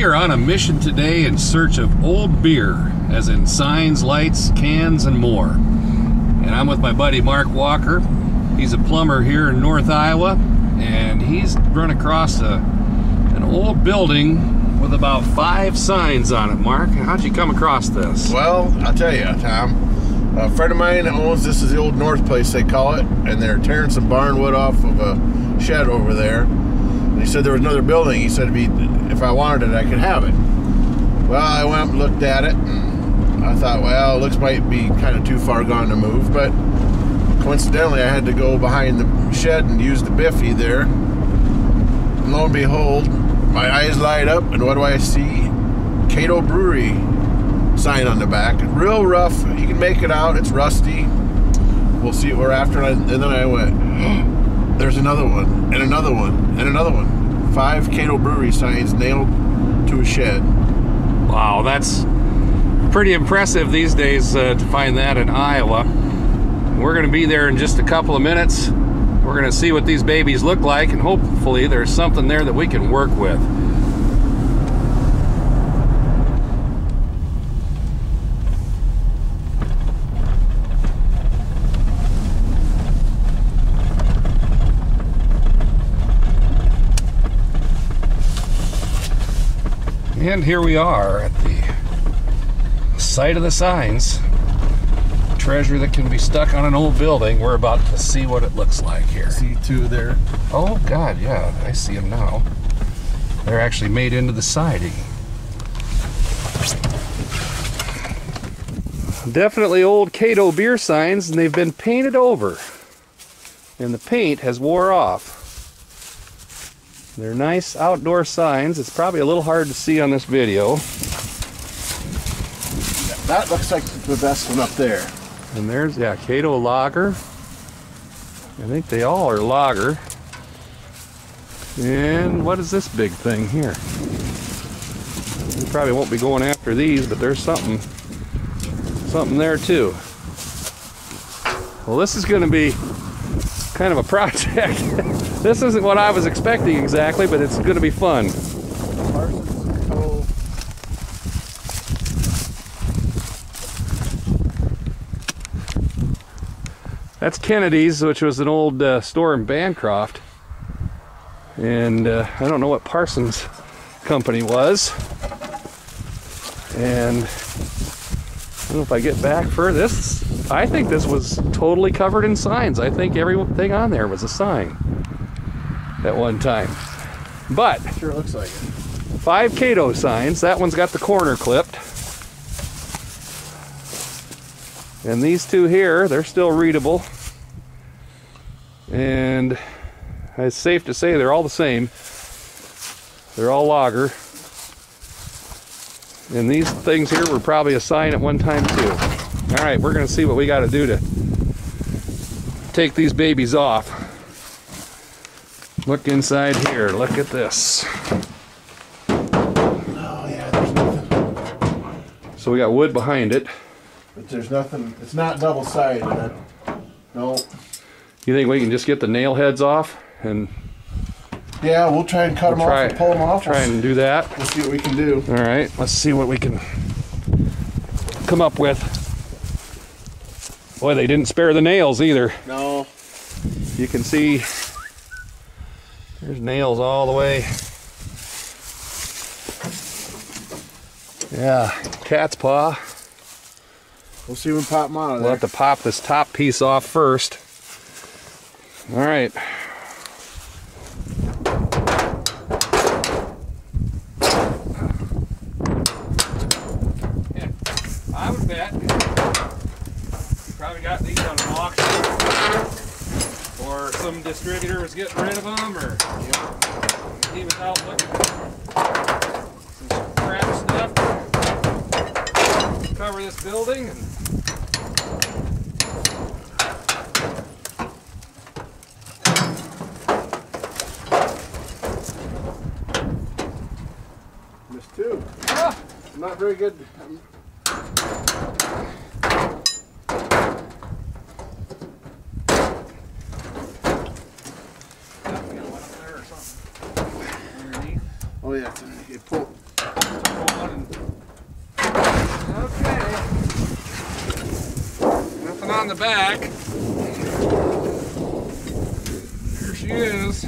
are on a mission today in search of old beer, as in signs, lights, cans, and more. And I'm with my buddy Mark Walker. He's a plumber here in North Iowa, and he's run across an old building with about 5 signs on it. Mark, how'd you come across this? Well, I'll tell you, Tom. A friend of mine owns, this is the old North place they call it, and they're tearing some barn wood off of a shed over there. And he said there was another building. He said if I wanted it, I could have it. Well, I went up and looked at it, and I thought, well, it looks might be kind of too far gone to move, but coincidentally, I had to go behind the shed and use the biffy there. And lo and behold, my eyes light up, and what do I see? Cato Brewery sign on the back. Real rough. You can make it out. It's rusty. We'll see what we're after. And then I went, oh, there's another one, and another one, and another one. 5 Cato Brewery signs nailed to a shed. Wow, that's pretty impressive these days to find that in Iowa. We're going to be there in just a couple of minutes. We're going to see what these babies look like, and hopefully there's something there that we can work with. And here we are at the site of the signs. Treasure that can be stuck on an old building. We're about to see what it looks like here. See 2 there? Oh God, yeah, I see them now. They're actually made into the siding. Definitely old Cato beer signs, and they've been painted over. And the paint has wore off. They're nice outdoor signs. It's probably a little hard to see on this video. That looks like the best one up there. And there's, yeah, Cato Lager. I think they all are lager. And what is this big thing here? We probably won't be going after these, but there's something there too. Well, this is going to be kind of a project. This isn't what I was expecting exactly, but it's going to be fun. That's Kennedy's, which was an old store in Bancroft. And I don't know what Parsons company was. And I don't know if I get back for this. I think this was totally covered in signs. I think everything on there was a sign at one time. But sure looks like it. 5 Cato signs. That one's got the corner clipped. And these 2 here, they're still readable. And it's safe to say they're all the same. They're all lager. And these things here were probably a sign at one time too. All right, we're going to see what we got to do to take these babies off. Look inside here. Look at this. Oh yeah, there's nothing. So we got wood behind it. But there's nothing. It's not double-sided. No. You think we can just get the nail heads off and? Yeah, we'll try and cut them off and pull them off. Try and do that. We'll see what we can do. All right, let's see what we can come up with. Boy, they didn't spare the nails either. No. You can see there's nails all the way. Yeah, cat's paw. We'll see when we pop them out of there. We'll have to pop this top piece off first. All right. Yeah, I would bet you probably got these on an auction, or some distributor was getting rid of them, or he was out looking for some crap stuff to cover this building. And missed 2. Ah, not very good. Oh yeah, You pull on the back. Here she is.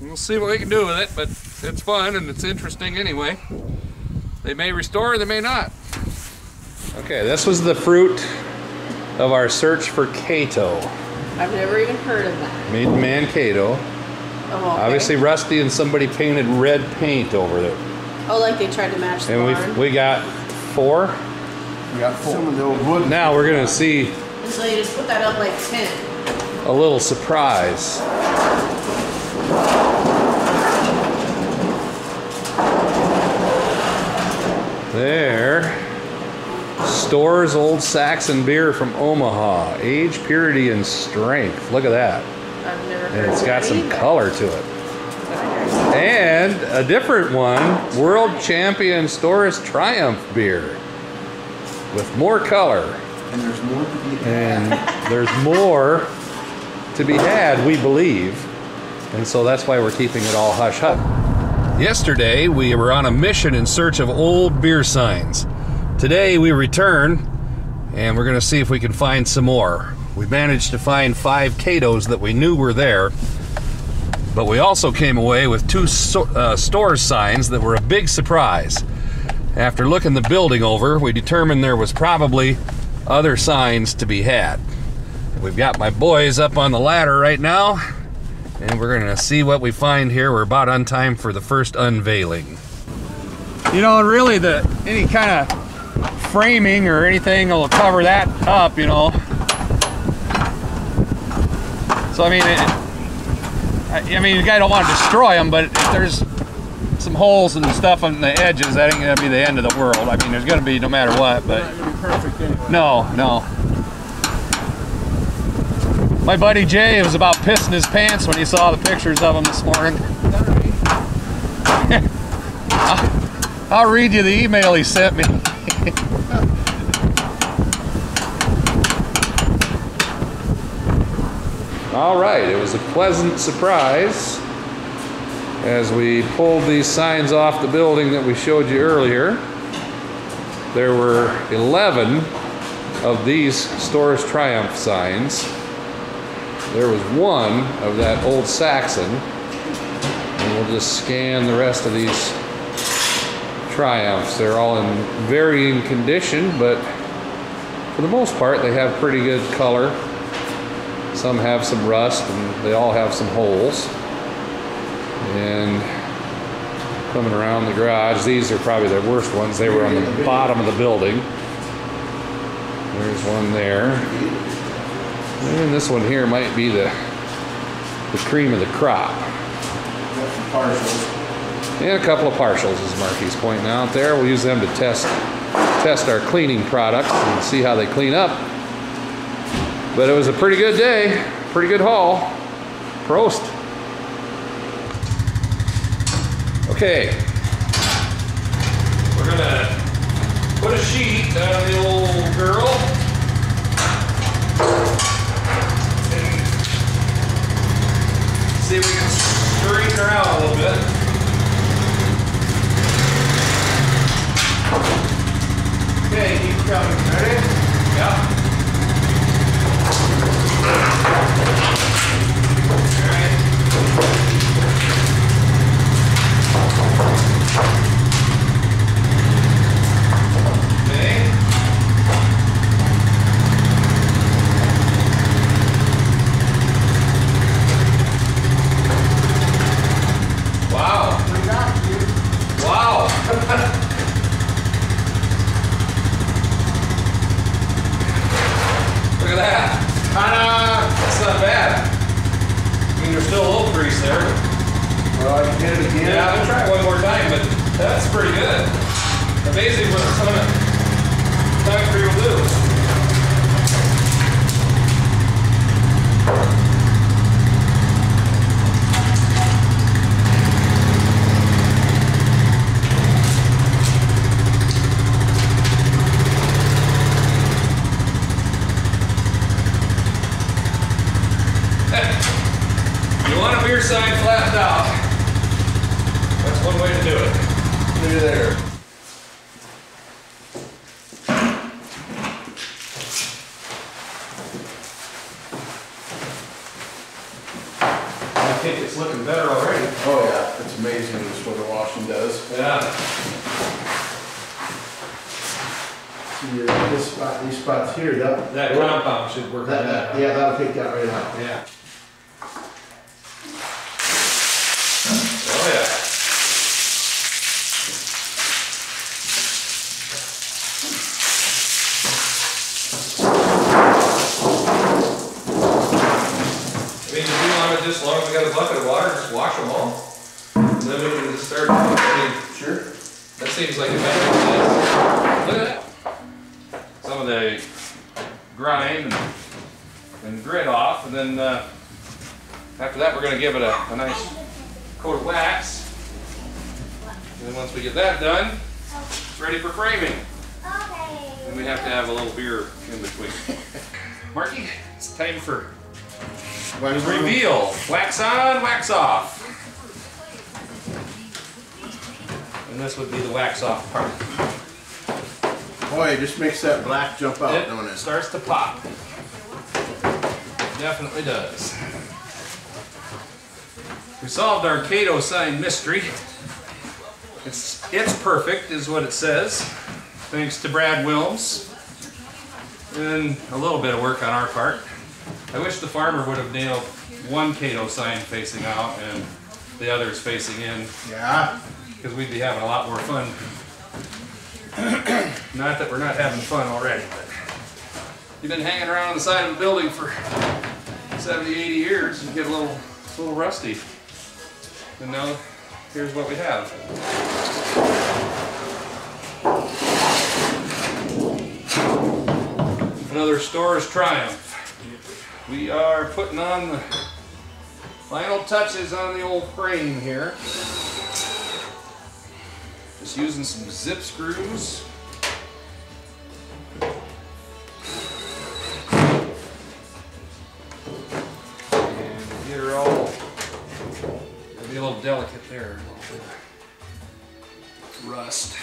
We'll see what we can do with it, but it's fun and it's interesting anyway. They may restore, they may not. Okay, this was the fruit of our search for Cato. I've never even heard of that. Made Mankato. Oh, okay. Obviously rusty, and somebody painted red paint over it. Oh, like they tried to match the barn? And we got 4. We got 4. Some of the old wood. Now we're gonna see And so you just put that up like 10. a little surprise. There. Storz Old Saxon Beer from Omaha. Age, purity, and strength. Look at that. I've never heard And it's of got that some either. color to it. And a different one, World Champion Storz Triumph Beer. With more color. And there's more to be had. And there's more to be had, we believe. And so that's why we're keeping it all hush-hush. Yesterday, we were on a mission in search of old beer signs. Today, we return, and we're going to see if we can find some more. We managed to find 5 Catos that we knew were there, but we also came away with 2 Storz signs that were a big surprise. After looking the building over, we determined there was probably other signs to be had. We've got my boys up on the ladder right now, and we're going to see what we find here. We're about on time for the first unveiling. You know, really, any kind of framing or anything will cover that up, you know. So I mean, you guys don't want to destroy them, but if there's some holes and stuff on the edges, that ain't gonna be the end of the world. I mean, there's gonna be no matter what, but It's not gonna be perfect anyway. no. My buddy Jay was about pissing his pants when he saw the pictures of them this morning. I'll read you the email he sent me. All right, it was a pleasant surprise as we pulled these signs off the building that we showed you earlier. There were 11 of these Storz Triumph signs. There was 1 of that Old Saxon, and we'll just scan the rest of these Triumphs. They're all in varying condition, but for the most part they have pretty good color. Some have some rust, and they all have some holes. And coming around the garage, these are probably the worst ones. They were on the bottom of the building. There's one there. And this one here might be the cream of the crop. Got some partials. And a couple of partials, as Marky's pointing out there. We'll use them to test our cleaning products and see how they clean up. But it was a pretty good day, pretty good haul. Prost. Okay, we're gonna put a sheet on the old girl and see if we can straighten her out a little bit. Okay, keep coming. Ready? Yeah. Look at that. That's not bad. I mean, there's still a little grease there. Well, I can hit it again. Yeah, I'll try it one more time, but that's pretty good. Amazing what some of the concrete will do. You want a beer sign flattened out. That's one way to do it. Look at there. think it's looking better already. Oh yeah, it's amazing just what the washing does. Yeah. See, this spot, these spots here, That compound should work on that. Yeah, that'll take that right out. Yeah. Oh yeah. I mean, if we want to, just as long as we got a bucket of water, just wash them all. And then we can just start, I mean, Sure. that seems like a better idea. Look at that. Some of the grime and grit off, and then after that we're going to give it a nice coat of wax. And then once we get that done, it's ready for framing. And we have to have a little beer in between. Marky, it's time for the reveal. Wax on, wax off. And this would be the wax off part. Boy, it just makes that black jump out, don't It it? starts to pop. Definitely does. We solved our Cato sign mystery. It's perfect, is what it says. Thanks to Brad Wilms. And a little bit of work on our part. I wish the farmer would have nailed one Cato sign facing out and the others facing in. Yeah. Because we'd be having a lot more fun. Not that we're not having fun already, but you've been hanging around on the side of a building for 70, 80 years and get a little rusty. And now, here's what we have. Another Storz triumph. We are putting on the final touches on the old frame here. Just using some zip screws. And get her all, it'll be a little delicate there, a little bit of rust.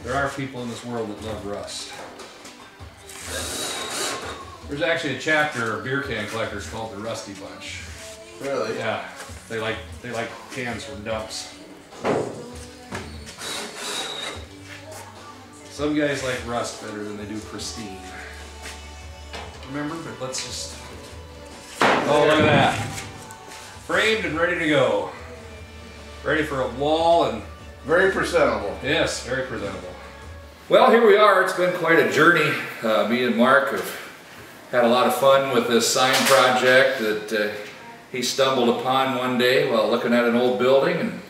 There are people in this world that love rust. There's actually a chapter of beer can collectors called the Rusty Bunch. Really? Yeah, they like cans from dumps. Some guys like rust better than they do pristine. Remember, but let's just. Oh, look at that! Framed and ready to go. Ready for a wall and. Very presentable. Yes, very presentable. Well, here we are. It's been quite a journey. Me and Mark have had a lot of fun with this sign project that he stumbled upon one day while looking at an old building, and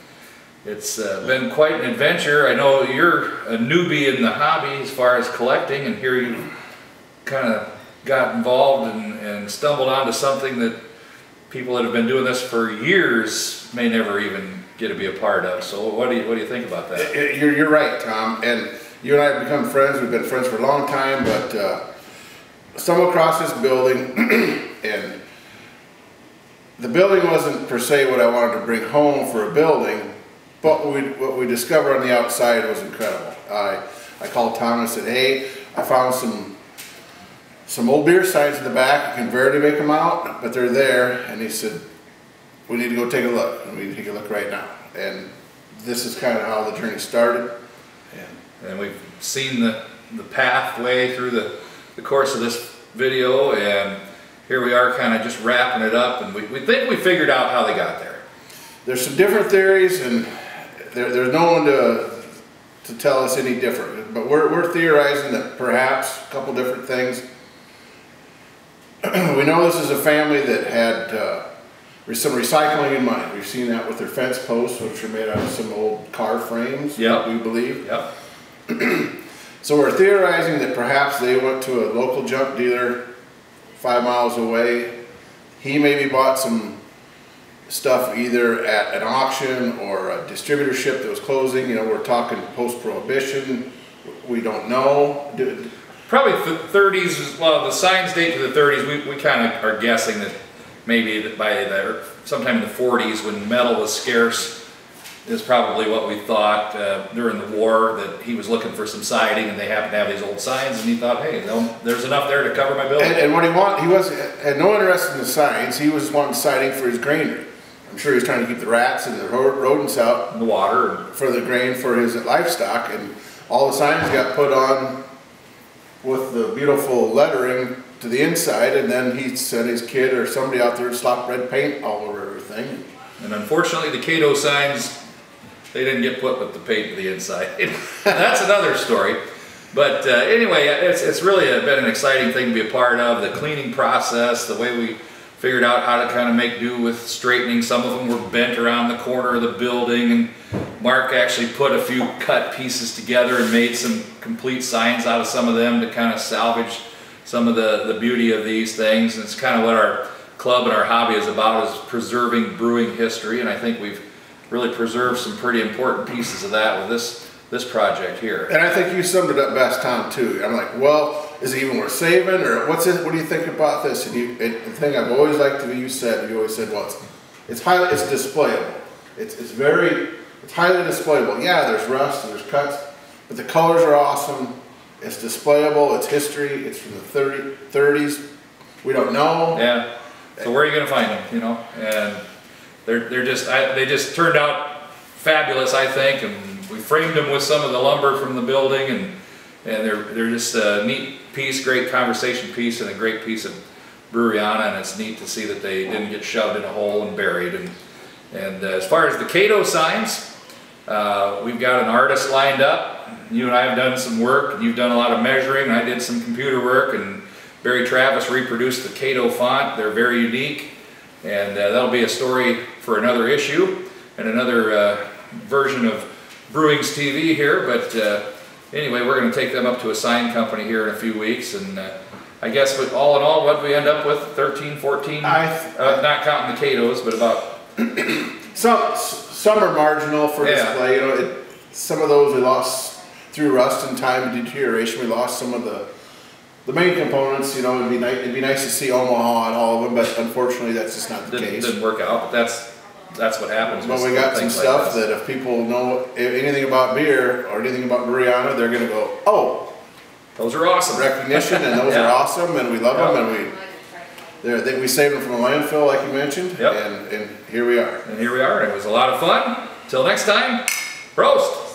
it's been quite an adventure. I know you're a newbie in the hobby as far as collecting, and here you kind of got involved and stumbled onto something that people that have been doing this for years may never even get to be a part of. So what do you think about that? You're right, Tom. And you and I have become friends. We've been friends for a long time, but stumbled across this building, and the building wasn't per se what I wanted to bring home for a building, but what we discovered on the outside was incredible. I called Tom and said, hey, I found some old beer signs in the back. You can barely make them out, but they're there. And he said, we need to go take a look. And we need to take a look right now. And this is kind of how the journey started. And we've seen the pathway through the course of this video, and here we are kind of just wrapping it up, and we think we figured out how they got there. There's some different theories, and there's no one to tell us any different. But we're theorizing that perhaps a couple different things. We know this is a family that had some recycling in mind. We've seen that with their fence posts, which are made out of some old car frames, yep. We believe. Yep. So we're theorizing that perhaps they went to a local junk dealer 5 miles away. He maybe bought some stuff either at an auction or a distributorship that was closing. You know, we're talking post-prohibition. We don't know. Probably the 30s, well, the signs date to the 30s, we kind of are guessing that maybe by sometime in the 40s when metal was scarce, is probably what we thought during the war, that he was looking for some siding and they happened to have these old signs, and he thought, hey, there's enough there to cover my building. And what had no interest in the signs. He was wanting siding for his granary. I'm sure he was trying to keep the rats and the rodents out. And the water. For the grain for his livestock, and all the signs got put on with the beautiful lettering to the inside, and then he sent his kid or somebody out there to slop red paint all over everything. And unfortunately, the Cato signs, they didn't get put with the paint to the inside. That's another story. But anyway, it's really been an exciting thing to be a part of. The cleaning process, the way we figured out how to kind of make do with straightening. Some of them were bent around the corner of the building, and Mark actually put a few cut pieces together and made some complete signs out of some of them to kind of salvage some of the beauty of these things. And it's kind of what our club and our hobby is about, is preserving brewing history, and I think we've really preserved some pretty important pieces of that with this project here. And I think you summed it up best, Tom, too. I'm like, well, is it even worth saving, or what do you think about this? And the thing I've always liked to you always said, well, it's displayable. It's highly displayable. Yeah, there's rust and there's cuts, but the colors are awesome. It's displayable. It's history. It's from the 30s. We don't know. Yeah. So where are you going to find them? You know, and they just turned out fabulous, I think, and we framed them with some of the lumber from the building, and they're just a neat piece, great conversation piece, and a great piece of breweriana, and it's neat to see that they didn't get shoved in a hole and buried. And as far as the Cato signs, we've got an artist lined up. You and I have done some work, and you've done a lot of measuring. I did some computer work, and Barry Travis reproduced the Cato font. They're very unique, and that'll be a story for another issue and another version of Brewing's TV here. But anyway, we're going to take them up to a sign company here in a few weeks, and I guess all in all, what did we end up with? 13, 14? Not counting the Catos, but about... Some are marginal for display. You know, some of those we lost through rust and time and deterioration. We lost some of the main components. You know, it'd be nice to see Omaha on all of them, but unfortunately, that's just not the case. Didn't work out, but that's what happens. But we got some stuff that if people know anything about beer or anything about breweriana, they're going to go, oh, those are awesome. Recognition, and those are awesome, and we love them, and we saved them from a landfill, like you mentioned, and here we are. And here we are, and it was a lot of fun. Till next time, prost!